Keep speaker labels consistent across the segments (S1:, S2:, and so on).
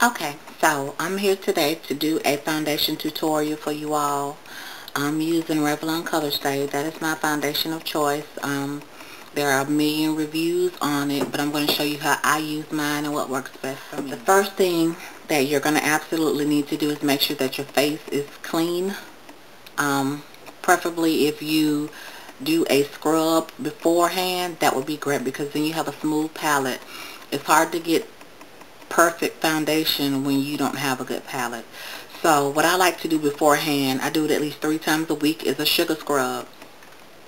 S1: Okay, so I'm here today to do a foundation tutorial for you all. I'm using Revlon Colorstay. That is my foundation of choice. There are a million reviews on it, but I'm going to show you how I use mine and what works best for me. The first thing that you're going to absolutely need to do is make sure that your face is clean. Preferably if you do a scrub beforehand, that would be great because then you have a smooth palette. It's hard to get perfect foundation when you don't have a good palette. So what I like to do beforehand, I do it at least 3 times a week, is a sugar scrub.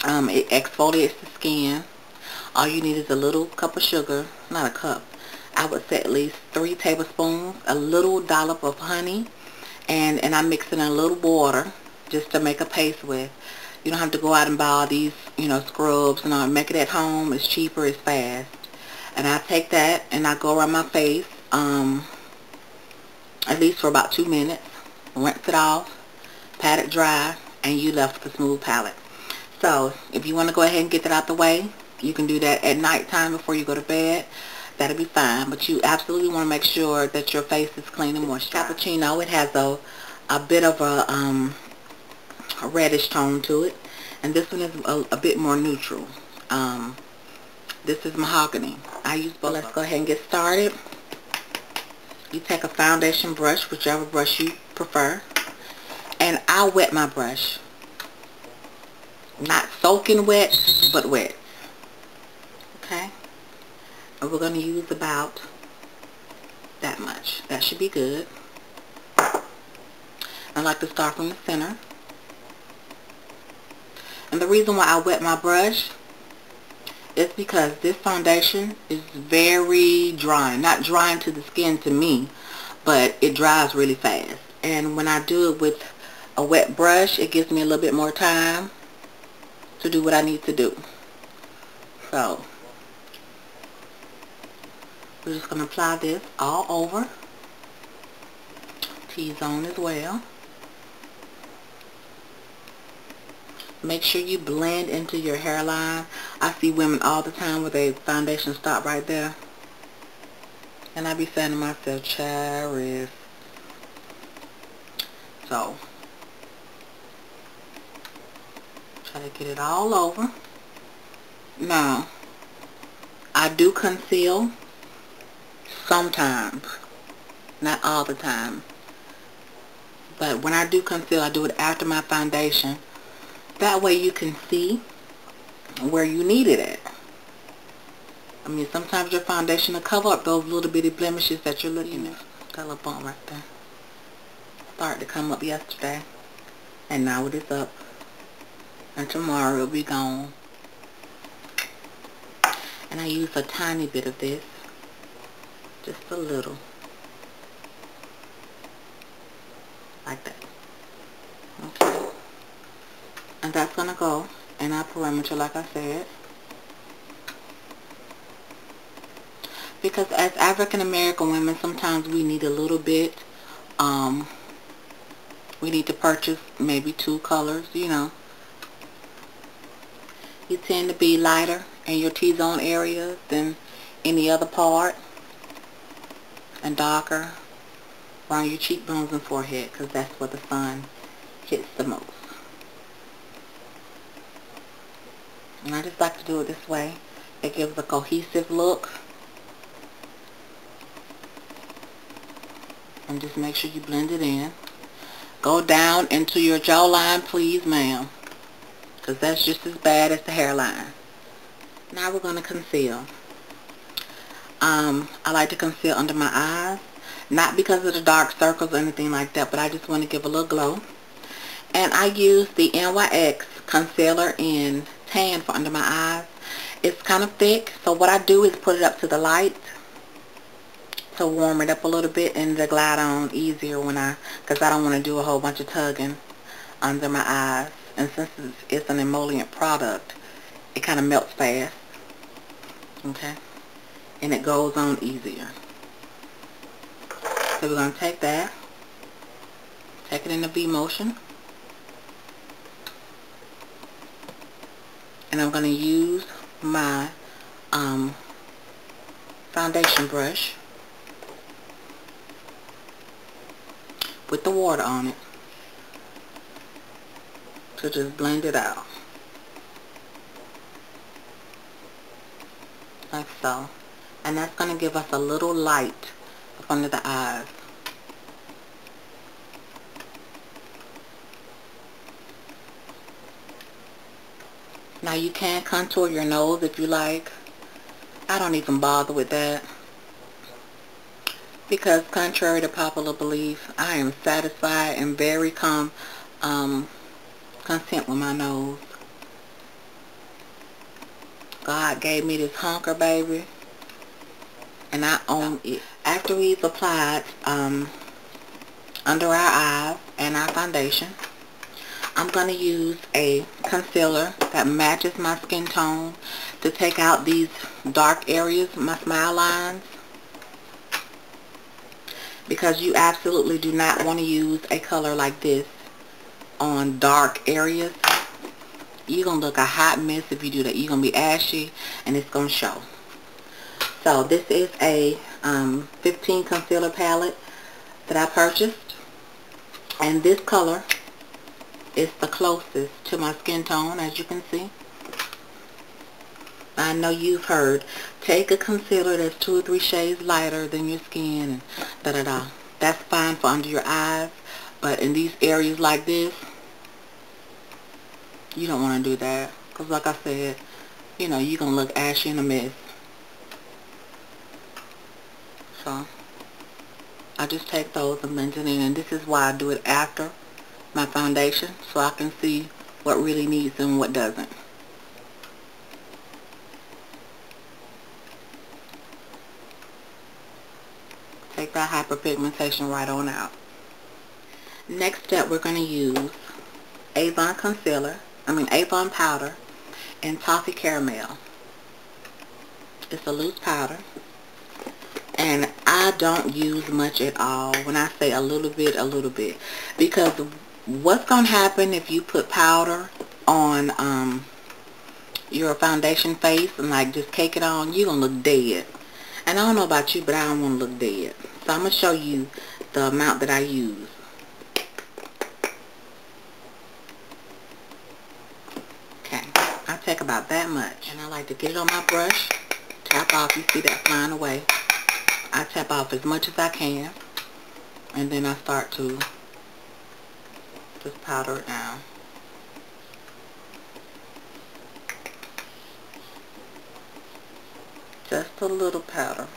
S1: It exfoliates the skin. All you need is a little cup of sugar, not a cup. I would say at least 3 tablespoons, a little dollop of honey, and I mix in a little water just to make a paste with. You don't have to go out and buy all these, scrubs and all. Make it at home. It's cheaper, it's fast. And I take that and I go around my face at least for about 2 minutes. Rinse it off, pat it dry, and you left with a smooth palette. So if you want to go ahead and get that out the way, you can do that at nighttime before you go to bed. That'll be fine. But you absolutely want to make sure that your face is clean and moisturized. Cappuccino, it has a bit of a reddish tone to it. And this one is a bit more neutral. This is mahogany. I use both. Let's go ahead and get started. You take a foundation brush, whichever brush you prefer, and I wet my brush. Not soaking wet, but wet. Okay? And we're going to use about that much. That should be good. I like to start from the center. And the reason why I wet my brush is because this foundation is very drying. Not drying to the skin to me, but it dries really fast. And when I do it with a wet brush, it gives me a little bit more time to do what I need to do. So, we're just going to apply this all over. T-zone as well. Make sure you blend into your hairline. I see women all the time with a foundation stop right there. And I be saying to myself, cherish. So, try to get it all over. Now, I do conceal sometimes. Not all the time. But when I do conceal, I do it after my foundation. That way you can see where you need it at. I mean, sometimes your foundation will cover up those little bitty blemishes that you're looking at. Got a little bump right there. Started to come up yesterday. And now it is up. And tomorrow it'll be gone. And I use a tiny bit of this. Just a little. Like that. Okay. And that's going to go in our perimeter, like I said. Because as African American women, sometimes we need a little bit. We need to purchase maybe 2 colors, You tend to be lighter in your T-zone areas than any other part. And darker around your cheekbones and forehead, because that's where the sun hits the most. And I just like to do it this way. It gives a cohesive look. And just make sure you blend it in. Go down into your jawline, please, ma'am. Because that's just as bad as the hairline. Now we're going to conceal. I like to conceal under my eyes. Not because of the dark circles or anything like that, but I just want to give a little glow. And I use the NYX Concealer in Tan for under my eyes. It's kind of thick, so what I do is put it up to the light to warm it up a little bit, and to glide on easier because I don't want to do a whole bunch of tugging under my eyes. And since it's an emollient product, it kind of melts fast. Okay? And it goes on easier. So we're going to take that, take it in the V motion, and I'm going to use my foundation brush with the water on it to just blend it out. Like so. And that's going to give us a little light up under the eyes. Now you can contour your nose if you like. I don't even bother with that, because contrary to popular belief, I am satisfied and very content with my nose. God gave me this hunker, baby, and I own it. After we've applied under our eyes and our foundation, I'm going to use a concealer that matches my skin tone to take out these dark areas, my smile lines, because you absolutely do not want to use a color like this on dark areas. You're going to look a hot mess if you do that. You're going to be ashy and it's going to show. So this is a 15 concealer palette that I purchased, and this color is the closest to my skin tone, as you can see. I know you've heard, take a concealer that's 2 or 3 shades lighter than your skin, and da-da-da. That's fine for under your eyes, but in these areas like this, you don't want to do that, because like I said, you know, you're going to look ashy and a mess. So, I just take those and blend it in, and this is why I do it after my foundation, so I can see what really needs and what doesn't. Take that hyperpigmentation right on out. Next step, we're going to use Avon Avon powder and Toffee Caramel. It's a loose powder, and I don't use much at all. When I say a little bit, because what's going to happen if you put powder on your foundation face and like just cake it on, you're going to look dead. And I don't know about you, but I don't want to look dead. So I'm going to show you the amount that I use. Okay, I take about that much. And I like to get it on my brush, tap off. You see that flying away. I tap off as much as I can. And then I start to just powder it down. Just a little powder.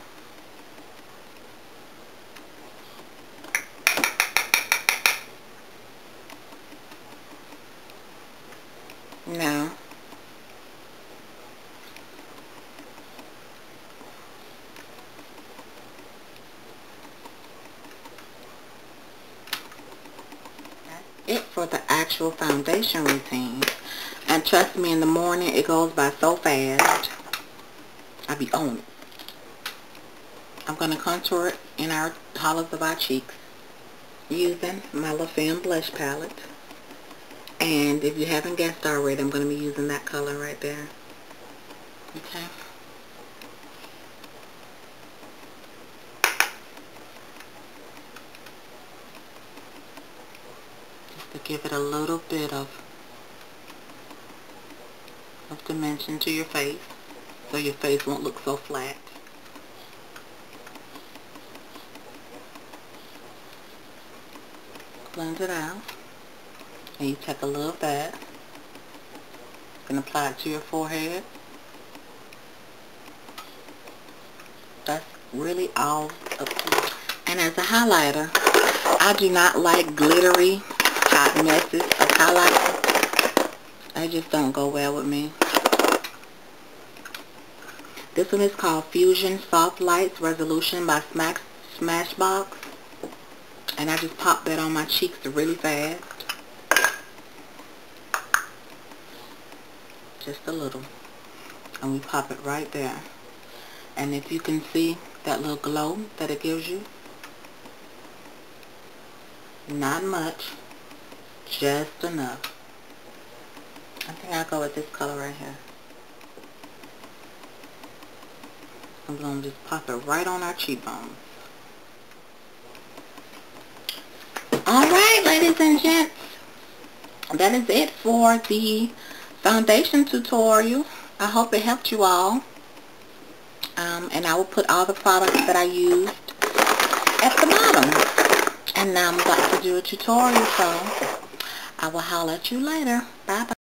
S1: Now, it for the actual foundation routine. And trust me, in the morning it goes by so fast. I be on it. I'm going to contour it in our hollows of our cheeks using my Lafemme Blush palette. And if you haven't guessed already, I'm going to be using that color right there. Okay. Just to give it a little bit of dimension to your face, so your face won't look so flat. Blend it out. And you take a little of that. You can apply it to your forehead. That's really all up to you. And as a highlighter, I do not like glittery hot messes of highlighter. They just don't go well with me. This one is called Fusion Soft Lights Resolution by Smashbox. And I just pop that on my cheeks really fast. Just a little. And we pop it right there. And if you can see that little glow that it gives you, not much, just enough. I think I'll go with this color right here. I'm going to just pop it right on our cheekbones. ladies and gents, that is it for the foundation tutorial. I hope it helped you all. And I will put all the products that I used at the bottom. And now I'm about to do a tutorial, so I will holler at you later. Bye bye.